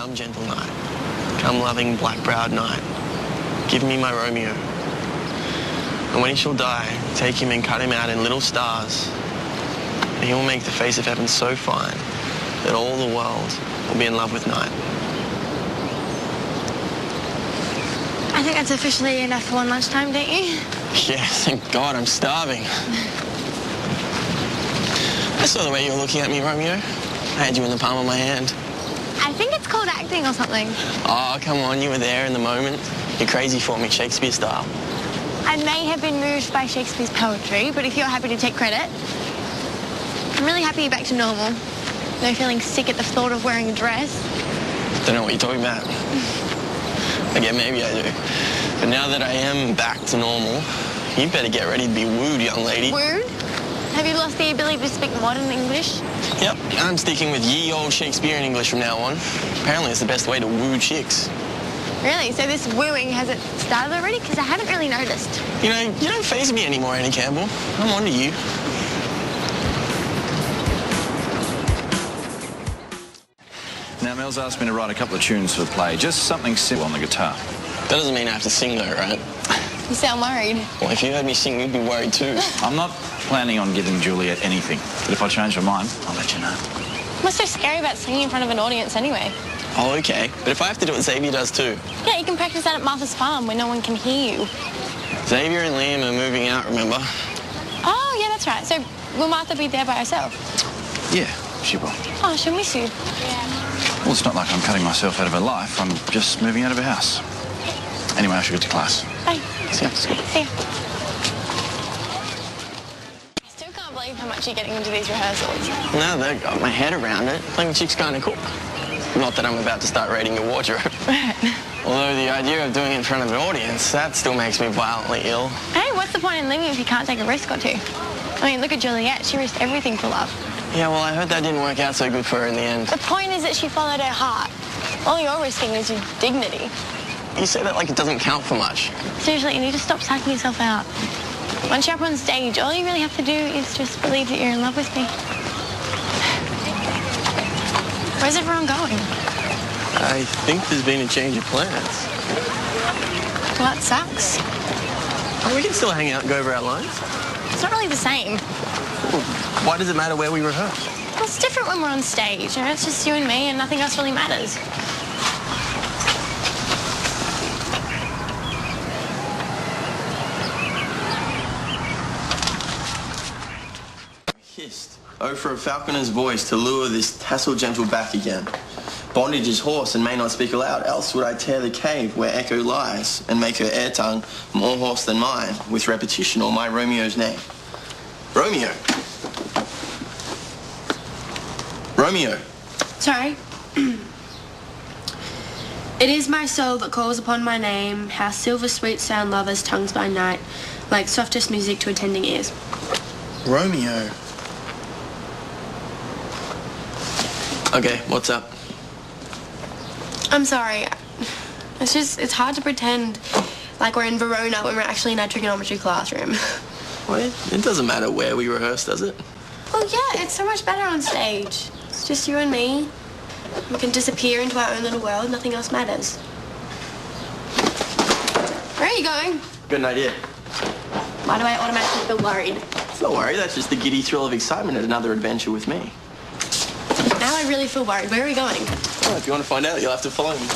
Come, gentle night. Come, loving, black-browed night. Give me my Romeo. And when he shall die, take him and cut him out in little stars. And he will make the face of heaven so fine that all the world will be in love with night. I think that's officially enough for one lunchtime, don't you? Yeah, thank God, I'm starving. I saw the way you were looking at me, Romeo. I had you in the palm of my hand. I think it's called acting or something. Oh, come on, you were there in the moment. You're crazy for me, Shakespeare style. I may have been moved by Shakespeare's poetry, but if you're happy to take credit, I'm really happy you're back to normal. No feeling sick at the thought of wearing a dress. Don't know what you're talking about. Again, maybe I do. But now that I am back to normal, you better get ready to be wooed, young lady. Wooed? Have you lost the ability to speak modern English? Yep, I'm sticking with ye old Shakespearean English from now on. Apparently it's the best way to woo chicks. Really? So this wooing, has it started already? Because I haven't really noticed. You know, you don't faze me anymore, Annie Campbell. I'm on to you. Now, Mel's asked me to write a couple of tunes for the play, just something simple on the guitar. That doesn't mean I have to sing though, right? You sound worried. Well, if you heard me sing, you'd be worried too. I'm not planning on giving Juliet anything, but if I change my mind, I'll let you know. What's so scary about singing in front of an audience anyway? Oh, okay. But if I have to do it, Xavier does too. Yeah, you can practice that at Martha's Farm where no one can hear you. Xavier and Liam are moving out, remember? Oh, yeah, that's right. So will Martha be there by herself? Yeah, she will. Oh, she'll miss you. Well, it's not like I'm cutting myself out of her life. I'm just moving out of her house. Anyway, I should get to class. Bye. See ya. See ya. I still can't believe how much you're getting into these rehearsals. Now that I've got my head around it, playing the chick's kind of cool. Not that I'm about to start raiding your wardrobe. Right. Although the idea of doing it in front of an audience, that still makes me violently ill. Hey, what's the point in living if you can't take a risk or two? I mean, look at Juliet. She risked everything for love. Yeah, well, I heard that didn't work out so good for her in the end. The point is that she followed her heart. All you're risking is your dignity. You say that like it doesn't count for much. Seriously, you need to stop psyching yourself out. Once you're up on stage, all you really have to do is just believe that you're in love with me. Where's everyone going? I think there's been a change of plans. Well, that sucks. Oh, we can still hang out and go over our lines. It's not really the same. Well, why does it matter where we rehearse? Well, it's different when we're on stage. You know, it's just you and me and nothing else really matters. Hissed. Oh, for a falconer's voice to lure this tassel gentle back again. Bondage is hoarse and may not speak aloud, else would I tear the cave where echo lies and make her air tongue more hoarse than mine, with repetition or my Romeo's name. Romeo. Romeo. Sorry. It is my soul that calls upon my name, how silver sweet sound lovers' tongues by night, like softest music to attending ears. Romeo. Okay, what's up? I'm sorry. It's hard to pretend like we're in Verona when we're actually in our trigonometry classroom. Well, it doesn't matter where we rehearse, does it? Well, yeah, it's so much better on stage. It's just you and me. We can disappear into our own little world. Nothing else matters. Where are you going? Good idea. Why do I automatically feel worried? Don't worry, that's just the giddy thrill of excitement at another adventure with me. Now I really feel worried. Where are we going? Well, if you want to find out, you'll have to follow me.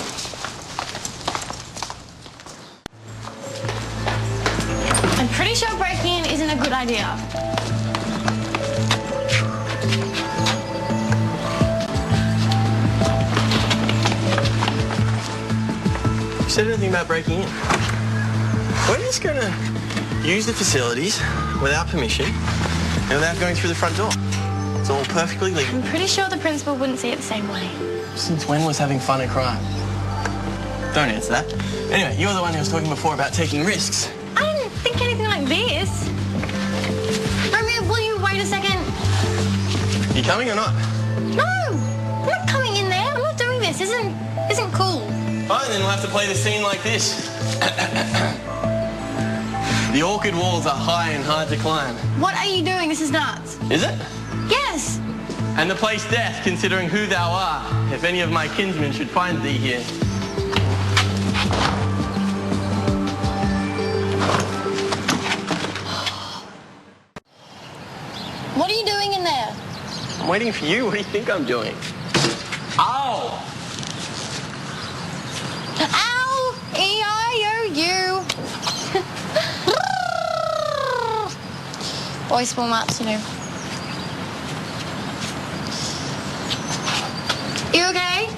I'm pretty sure breaking in isn't a good idea. You said anything about breaking in? We're just going to use the facilities without permission and without going through the front door. It's all perfectly legal. I'm pretty sure the principal wouldn't see it the same way. Since when was having fun a crime? Don't answer that. Anyway, you're the one who was talking before about taking risks. I didn't think anything like this. Romeo, will you wait a second? You coming or not? No! I'm not coming in there. I'm not doing this. Isn't cool. Fine, then we'll have to play the scene like this. The orchid walls are high and hard to climb. What are you doing? This is nuts. Is it? Yes. And the place death, considering who thou art, if any of my kinsmen should find thee here. What are you doing in there? I'm waiting for you. What do you think I'm doing? Ow! Ow! E-I-O-U. Boys warm ups, you know. You okay?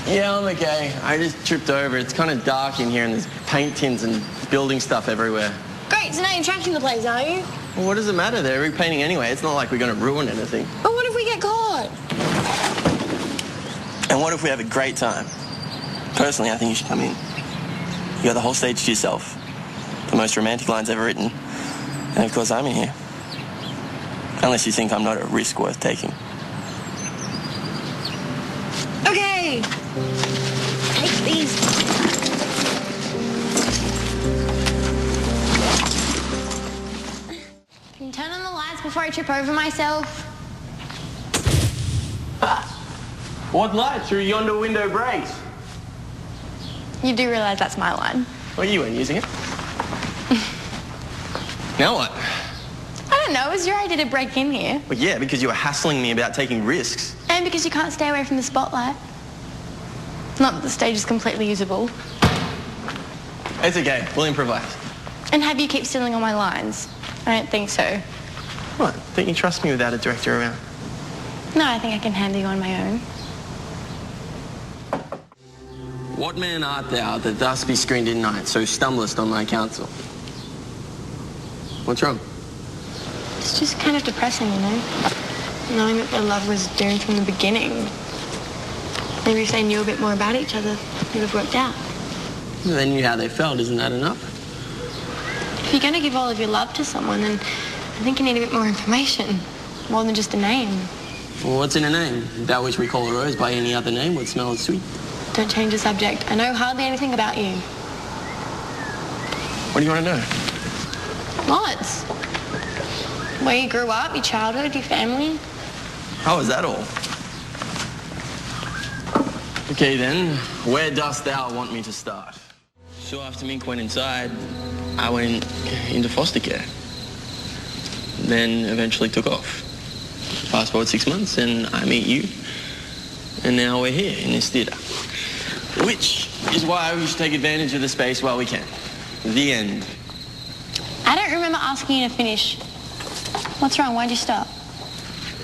Yeah, I'm okay. I just tripped over. It's kind of dark in here and there's paint tins and building stuff everywhere. Great, so now you're trashing the place, are you? Well, what does it matter? They're repainting anyway. It's not like we're going to ruin anything. But what if we get caught? And what if we have a great time? Personally, I think you should come in. You got the whole stage to yourself. The most romantic lines ever written. And of course, I'm in here. Unless you think I'm not a risk worth taking. Okay. Take these. Can you turn on the lights before I trip over myself? What light through yonder window breaks? You do realise that's my line. Well, you weren't using it. Now what? I don't know, it was your idea to break in here. Well, yeah, because you were hassling me about taking risks. And because you can't stay away from the spotlight. Not that the stage is completely usable. It's okay. We'll improvise. And have you keep stealing all my lines? I don't think so. What? Don't you trust me without a director around? No, I think I can handle you on my own. What man art thou that thus be screened in night, so stumblest on my counsel? What's wrong? It's just kind of depressing, you know? Knowing that their love was doomed from the beginning. Maybe if they knew a bit more about each other, it would have worked out. They knew how they felt. Isn't that enough? If you're going to give all of your love to someone, then I think you need a bit more information. More than just a name. Well, what's in a name? That which we call a rose by any other name would smell as sweet. Don't change the subject. I know hardly anything about you. What do you want to know? Lots. Where you grew up, your childhood, your family. How is that all? Okay then, where dost thou want me to start? So after Mink went inside, I went into foster care. Then eventually took off. Fast forward 6 months and I meet you. And now we're here in this theatre. Which is why we should take advantage of the space while we can. The end. I don't remember asking you to finish. What's wrong? Why'd you stop?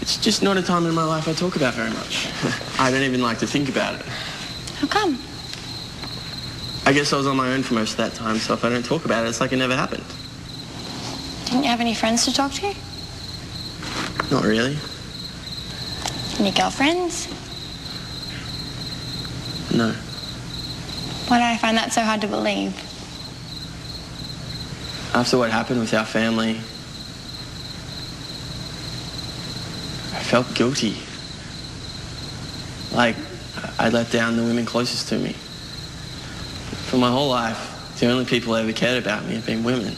It's just not a time in my life I talk about very much. I don't even like to think about it. How come? I guess I was on my own for most of that time, so if I don't talk about it, it's like it never happened. Didn't you have any friends to talk to? Not really. Any girlfriends? No. Why do I find that so hard to believe? After what happened with our family, I felt guilty. Like I let down the women closest to me. For my whole life, the only people who ever cared about me have been women.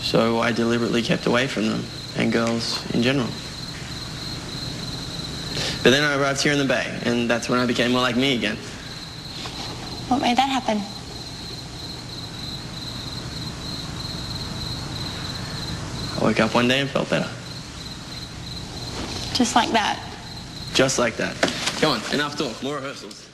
So I deliberately kept away from them, and girls in general. But then I arrived here in the Bay, and that's when I became more like me again. What made that happen? I woke up one day and felt better. Just like that. Just like that. Come on, enough talk, more rehearsals.